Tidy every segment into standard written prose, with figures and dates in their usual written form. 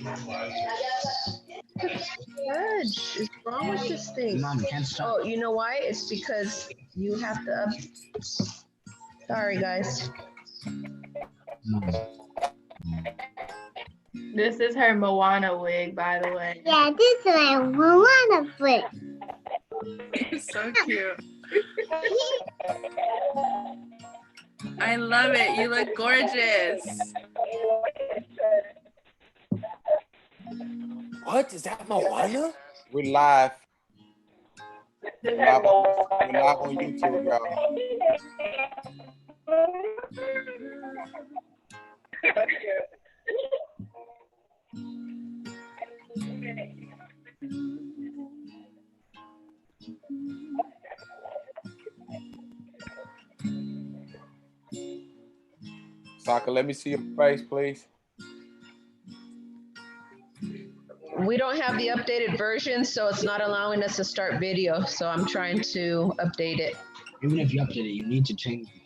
Fudge is wrong with this thing? Mom, you can't stop. Oh, you know why? It's because you have to up. Sorry, guys. Mom. This is her Moana wig, by the way. Yeah, this is my Moana foot. So cute. I love it. You look gorgeous. What? Is that Moana? We're live. We're live on YouTube, y'all. Saka, let me see your face, please. We don't have the updated version, so it's not allowing us to start video. So I'm trying to update it. Even if you update it, you need to change it.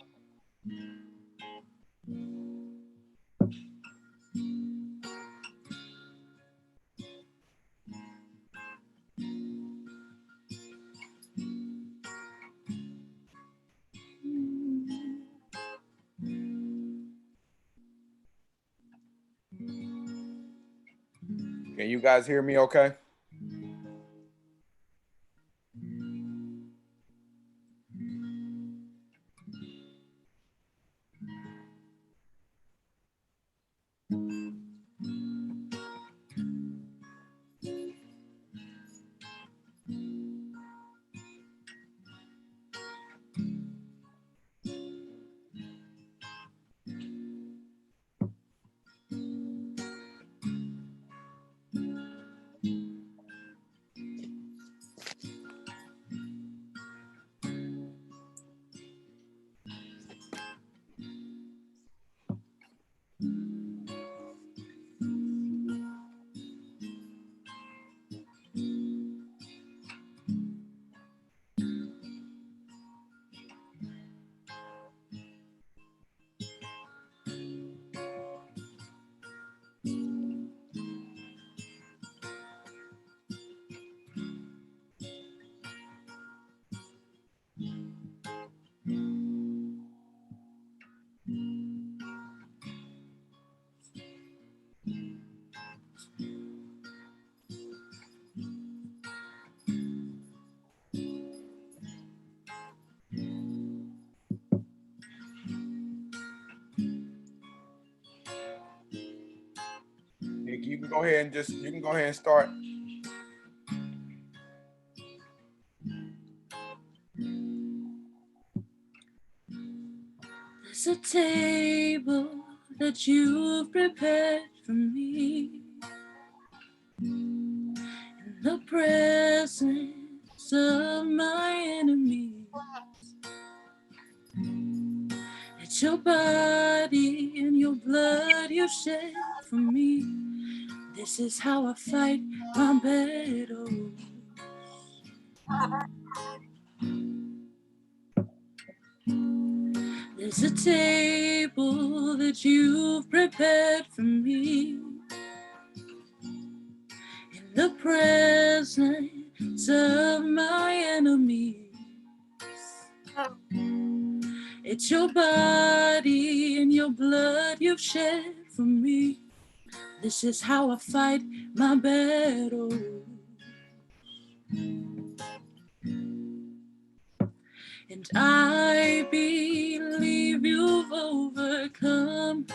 Can you guys hear me okay? You can go ahead and start. There's a table that you've prepared for me in the presence of my enemies. It's your body and your blood you shed for me. This is how I fight my battles. There's a table that you've prepared for me in the presence of my enemies. It's your body and your blood you've shed for me. This is how I fight my battles. And I believe you've overcome,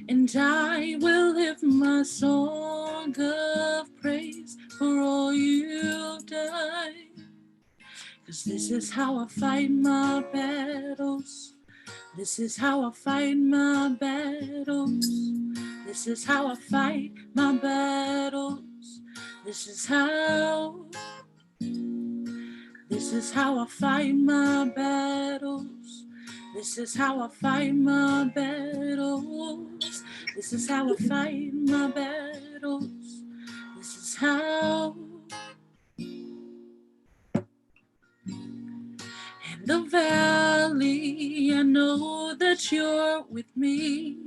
and I will lift my song of praise for all you've done. 'Cause this is how I fight my battles. This is how I fight my battles. This is how I fight my battles. This is how I fight my battles. This is how I fight my battles. This is how I fight my battles. This is how. In the valley, I know that you're with me.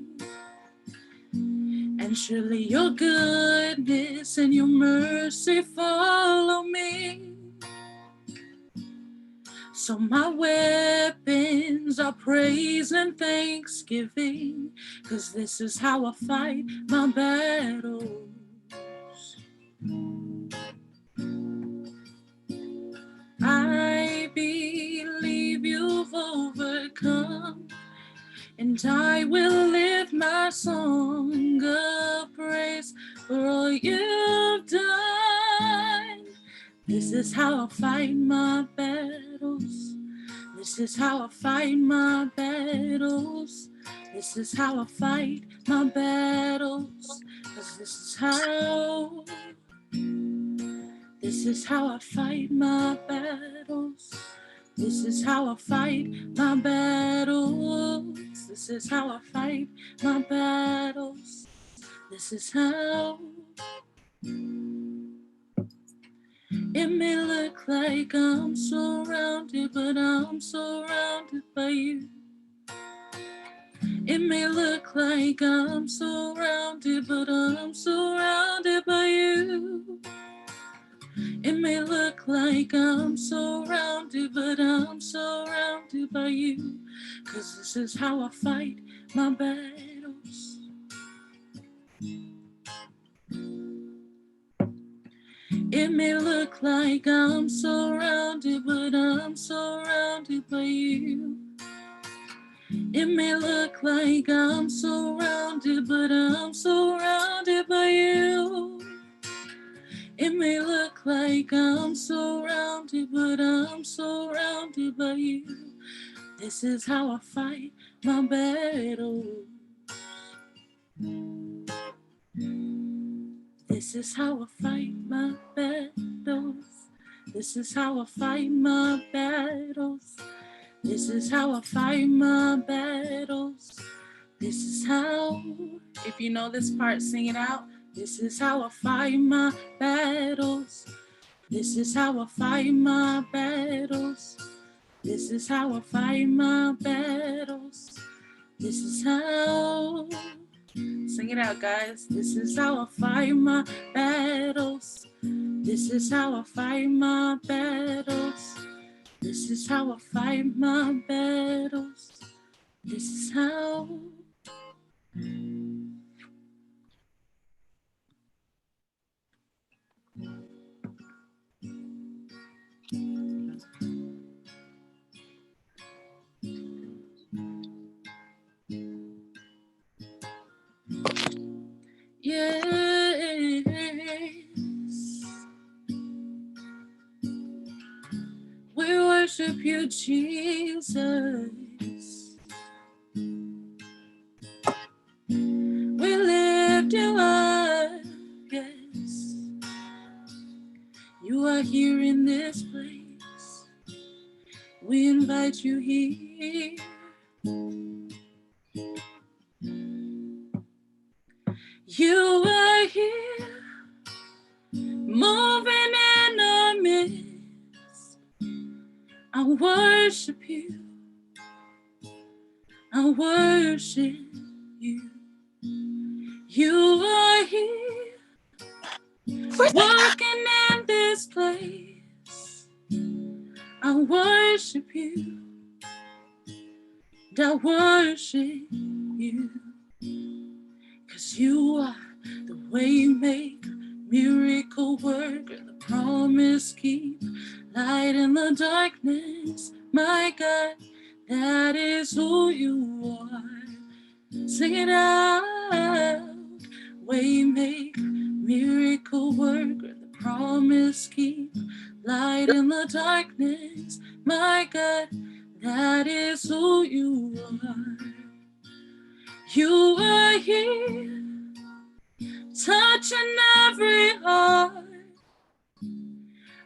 And and surely your goodness and your mercy follow me. So my weapons are praise and thanksgiving, 'cause this is how I fight my battles. I believe you've overcome, and I will lift my song of praise for all you've done. This is how I fight my battles. This is how I fight my battles. This is how I fight my battles. 'Cause this is how I fight my battles. This is how I fight my battles. This is how I fight my battles. This is how. It may look like I'm surrounded, but I'm surrounded by you. It may look like I'm surrounded, but I'm surrounded by you. It may look like I'm surrounded, but I'm surrounded by you. 'Cause this is how I fight my battles. It may look like I'm surrounded, but I'm surrounded by you. It may look like I'm surrounded, but I'm surrounded by you. It may look like I'm surrounded, but I'm surrounded by you. This is how I fight my battles. This is how I fight my battles. This is how I fight my battles. This is how I fight my battles. This is how, if you know this part, sing it out. This is how I fight my battles. This is how I fight my battles. This is how I fight my battles. This is how. Sing it out, guys. This is how I fight my battles. This is how I fight my battles. This is how I fight my battles. This is how. Yes, we worship you, Jesus. We lift you up, yes. You are here in this place. We invite you here. You are here, moving in our midst. I worship you. I worship you. You are here, walking in this place. I worship you. I worship you. 'Cause you are the way maker, miracle worker, the promise keep, light in the darkness. My God, that is who you are. Sing it out. Way maker, miracle worker, the promise keep, light in the darkness. My God, that is who you are. You are here, touching every heart.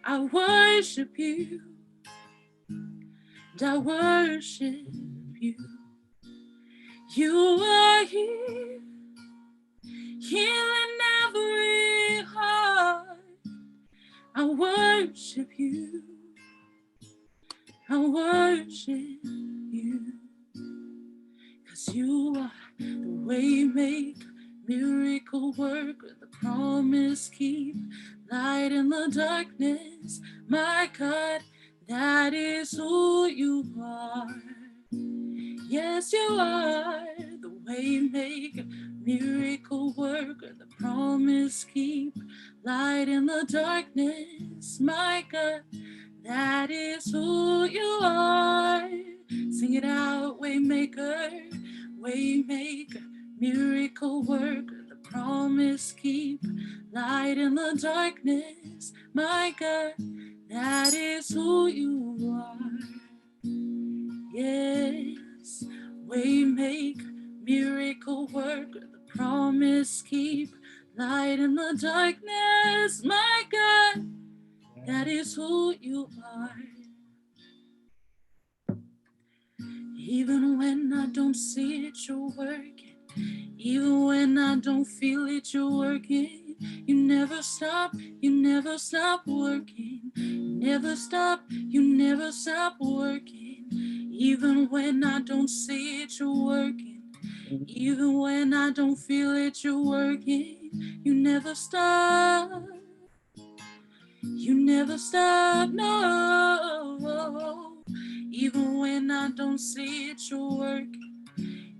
I worship you, and I worship you. You are here, healing every heart. I worship you, I worship you. 'Cause you are the way maker, miracle miracle worker, the promise keep, light in the darkness. My God, that is who you are. Yes, you are the way maker, miracle worker, the promise keep, light in the darkness. My God, that is who you are. Sing it out, way maker, miracle worker, the promise keep, light in the darkness. My God, that is who you are. Yes, way miracle worker, the promise keep, light in the darkness. My God, that is who you are. Even when I don't see it, you're working. Even when I don't feel it, you're working. You never stop working. You never stop working. Even when I don't see it, you're working. Even when I don't feel it, you're working. You never stop, no. Even when I don't see it, you're working.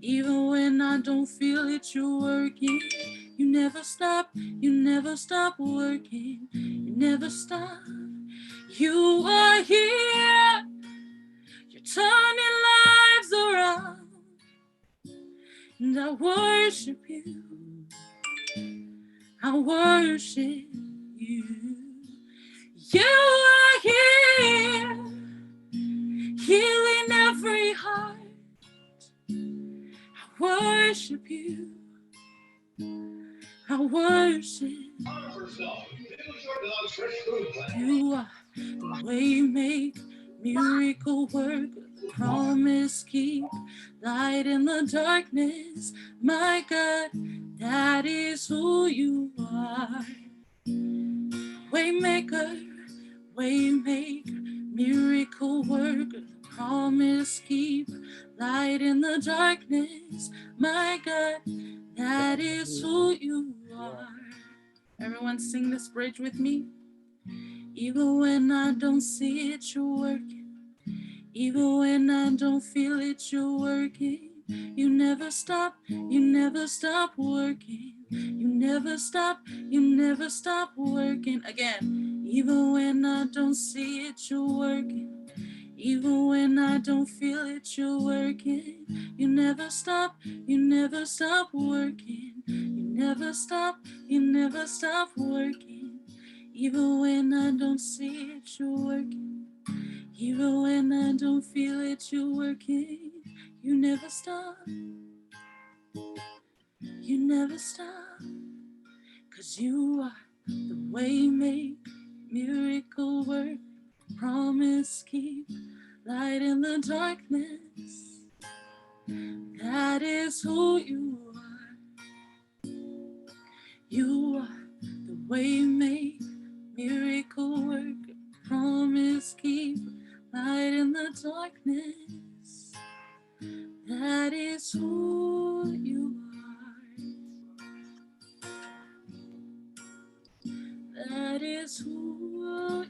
Even when I don't feel it, you're working. You never stop working. You never stop. You are here. You're turning lives around. And I worship you. I worship you. You are here. Healing every heart. I worship you. I worship you. Are the way make, miracle worker, the promise keep, light in the darkness. My God, that is who you are. Waymaker, miracle worker, promise keep, light in the darkness. My God, that is who you are. Everyone sing this bridge with me. Even when I don't see it, you're working. Even when I don't feel it, you're working. You never stop working. You never stop working. Again, even when I don't see it, you're working. Even when I don't feel it, you're working. You never stop working. You never stop working. Even when I don't see it, you're working. Even when I don't feel it, you're working. You never stop. You never stop. 'Cause you are the way make, miracle work, promise keep, light in the darkness. That is who you are. You are the way make, miracle work, promise keep, light in the darkness. That is who you are. That is who you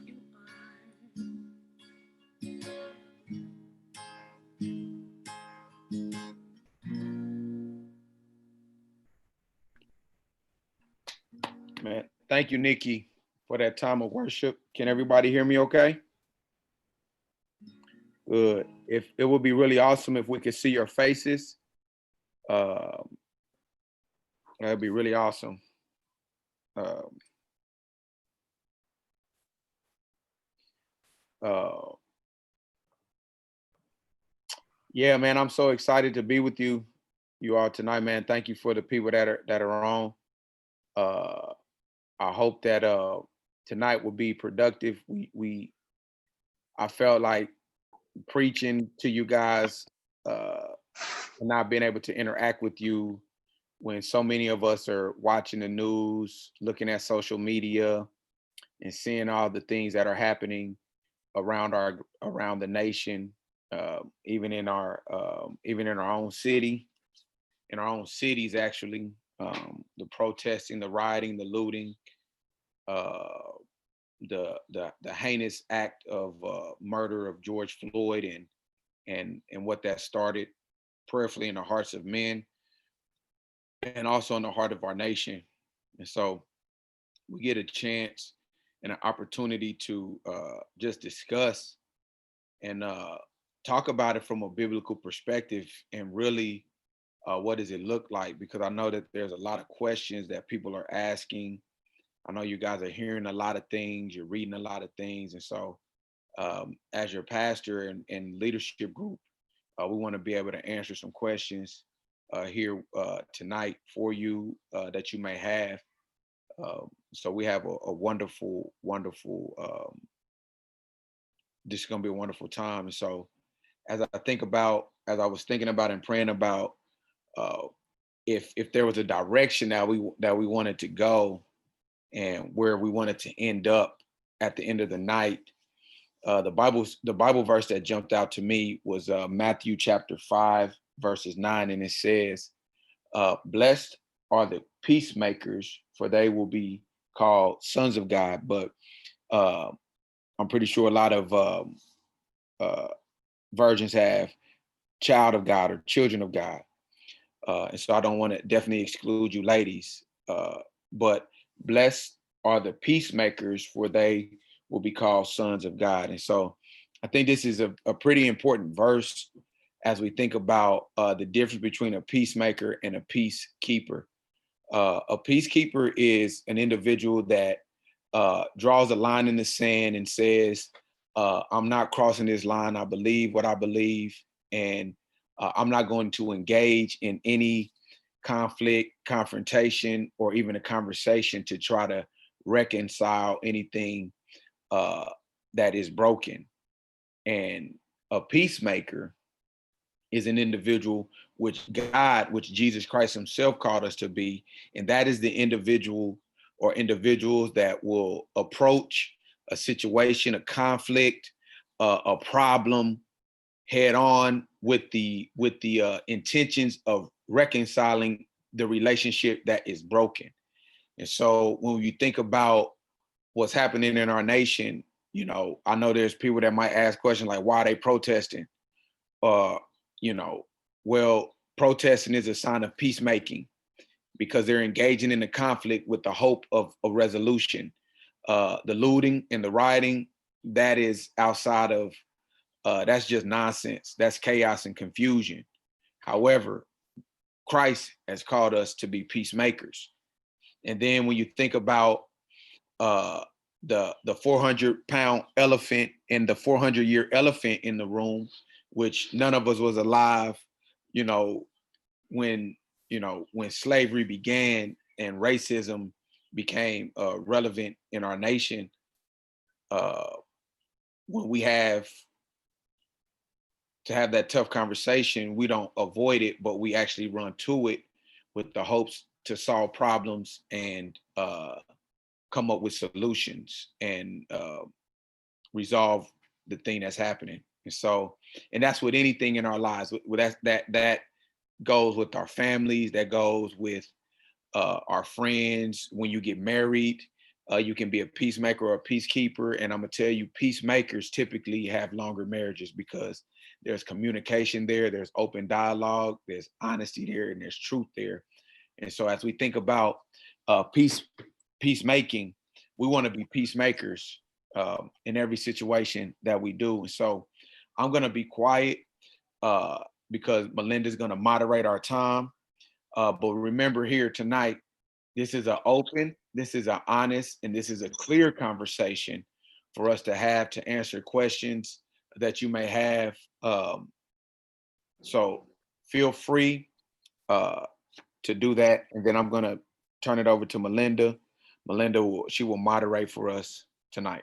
Man, thank you, Nikki, for that time of worship. Can everybody hear me okay? Good. If it would be really awesome if we could see your faces. That'd be really awesome. Yeah, man, I'm so excited to be with you all tonight, man. Thank you for the people that are on. I hope that tonight will be productive. I felt like preaching to you guys and not being able to interact with you when so many of us are watching the news, looking at social media, and seeing all the things that are happening around the nation, even in our own city, in our own cities actually. the protesting, the rioting, the looting, the heinous act of murder of George Floyd, and what that started prayerfully in the hearts of men and also in the heart of our nation. And so we get a chance and an opportunity to just discuss and talk about it from a biblical perspective, and really what does it look like? Because I know that there's a lot of questions that people are asking. I know you guys are hearing a lot of things, you're reading a lot of things. And so as your pastor and leadership group, we want to be able to answer some questions here tonight for you that you may have. So we have a wonderful, wonderful, this is going to be a wonderful time. And so as I was thinking about and praying about if there was a direction that we wanted to go and where we wanted to end up at the end of the night, the Bible verse that jumped out to me was Matthew chapter 5, verses 9, and it says, blessed are the peacemakers, for they will be called sons of God. But I'm pretty sure a lot of versions have child of God or children of God. And so I don't want to definitely exclude you ladies, but blessed are the peacemakers, for they will be called sons of God. And so I think this is a pretty important verse as we think about the difference between a peacemaker and a peacekeeper. A peacekeeper is an individual that draws a line in the sand and says, I'm not crossing this line. I believe what I believe, and I'm not going to engage in any conflict, confrontation, or even a conversation to try to reconcile anything that is broken. And a peacemaker is an individual which Jesus Christ himself called us to be. And that is the individual or individuals that will approach a situation, a conflict, a problem head on with the intentions of reconciling the relationship that is broken. And so when you think about what's happening in our nation, I know there's people that might ask questions like, why are they protesting? Well, protesting is a sign of peacemaking because they're engaging in the conflict with the hope of a resolution. The looting and the rioting, that is outside of, that's just nonsense. That's chaos and confusion. However, Christ has called us to be peacemakers. And then when you think about the 400-pound elephant and the 400-year elephant in the room, which none of us was alive, when slavery began and racism became relevant in our nation, when we have to have that tough conversation, we don't avoid it, but we actually run to it with the hopes to solve problems and come up with solutions and resolve the thing that's happening. And so, and that's with anything in our lives. That goes with our families, that goes with our friends. When you get married, you can be a peacemaker or a peacekeeper. And I'm gonna tell you, peacemakers typically have longer marriages because there's communication there, there's open dialogue, there's honesty there, and there's truth there. And so as we think about peacemaking, we want to be peacemakers in every situation that we do. And so I'm going to be quiet because Melinda's going to moderate our time. But remember here tonight, this is an open, this is an honest, and this is a clear conversation for us to have to answer questions that you may have. So feel free to do that. And then I'm going to turn it over to Melinda. Melinda, she will moderate for us tonight.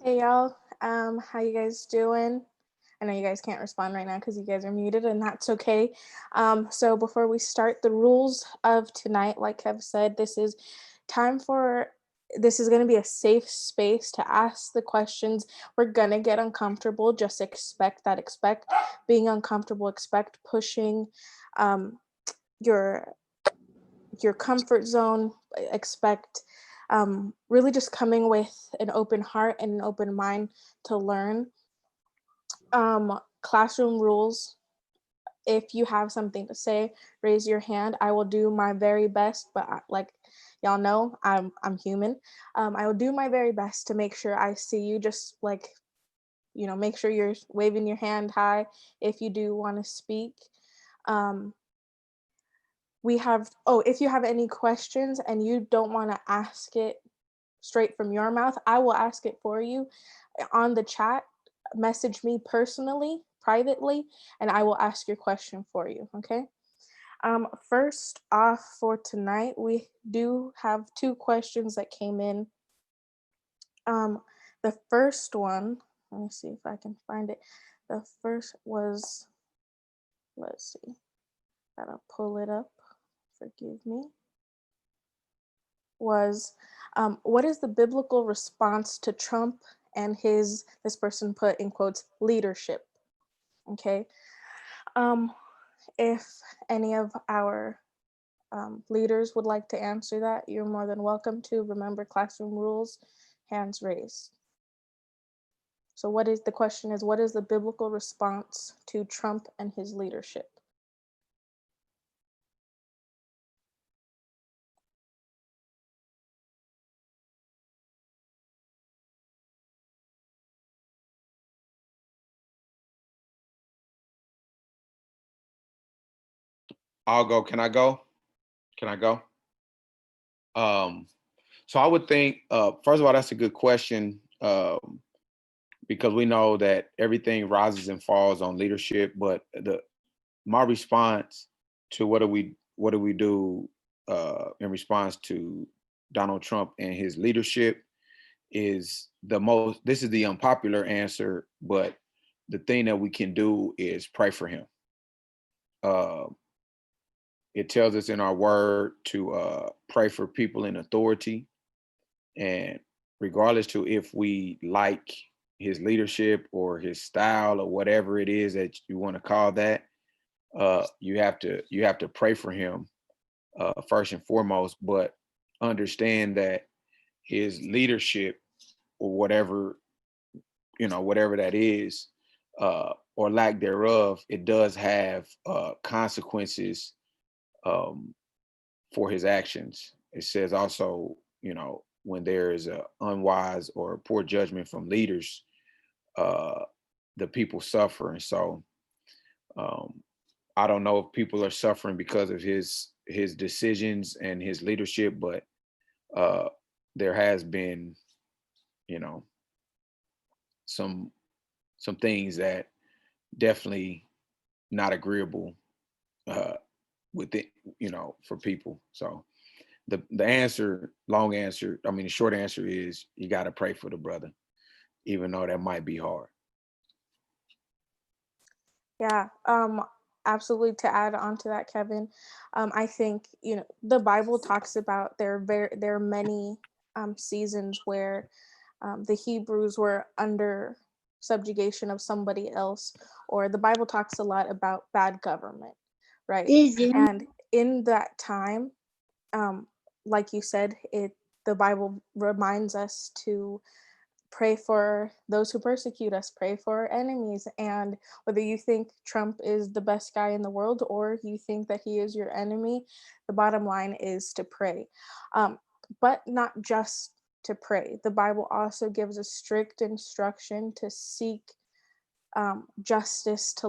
Hey y'all, how you guys doing? I know you guys can't respond right now because you guys are muted, and that's okay. So before we start, the rules of tonight, like Kev said, this is going to be a safe space to ask the questions. We're going to get uncomfortable. Just expect being uncomfortable, expect pushing. your comfort zone. Expect really just coming with an open heart and an open mind to learn. Classroom rules. If you have something to say, raise your hand. I will do my very best, but like y'all know, I'm human. I will do my very best to make sure I see you. Just like, make sure you're waving your hand high if you do want to speak. If you have any questions and you don't want to ask it straight from your mouth, I will ask it for you on the chat. Message me personally, privately, and I will ask your question for you, okay? First off for tonight, we do have 2 questions that came in. The first one, let me see if I can find it. The first was, let's see, gotta pull it up, forgive me, was what is the biblical response to Trump and his, this person put in quotes, leadership? Okay. If any of our leaders would like to answer that, you're more than welcome to. Remember, classroom rules, hands raised. So what is the question is, what is the biblical response to Trump and his leadership? I'll go. Can I go? Can I go? So I would think, first of all, that's a good question, because we know that everything rises and falls on leadership. But my response to what do we do in response to Donald Trump and his leadership is this is the unpopular answer, but the thing that we can do is pray for him. It tells us in our word to pray for people in authority, and regardless to if we like his leadership or his style or whatever it is that you want to call that, you have to pray for him first and foremost, but understand that his leadership or whatever that is, or lack thereof, it does have consequences for his actions. It says also, when there is a unwise or poor judgment from leaders, the people suffer. And so I don't know if people are suffering because of his decisions and his leadership, but there has been, some things that definitely not agreeable with it, for people. So the short answer is you got to pray for the brother, even though that might be hard. Yeah, absolutely. To add on to that, Kevin, I think, the Bible talks about there are many seasons where the Hebrews were under subjugation of somebody else, or the Bible talks a lot about bad government, right? And in that time, like you said, the Bible reminds us to pray for those who persecute us, pray for our enemies. And whether you think Trump is the best guy in the world or you think that he is your enemy, the bottom line is to pray. But not just to pray. The Bible also gives a strict instruction to seek justice, to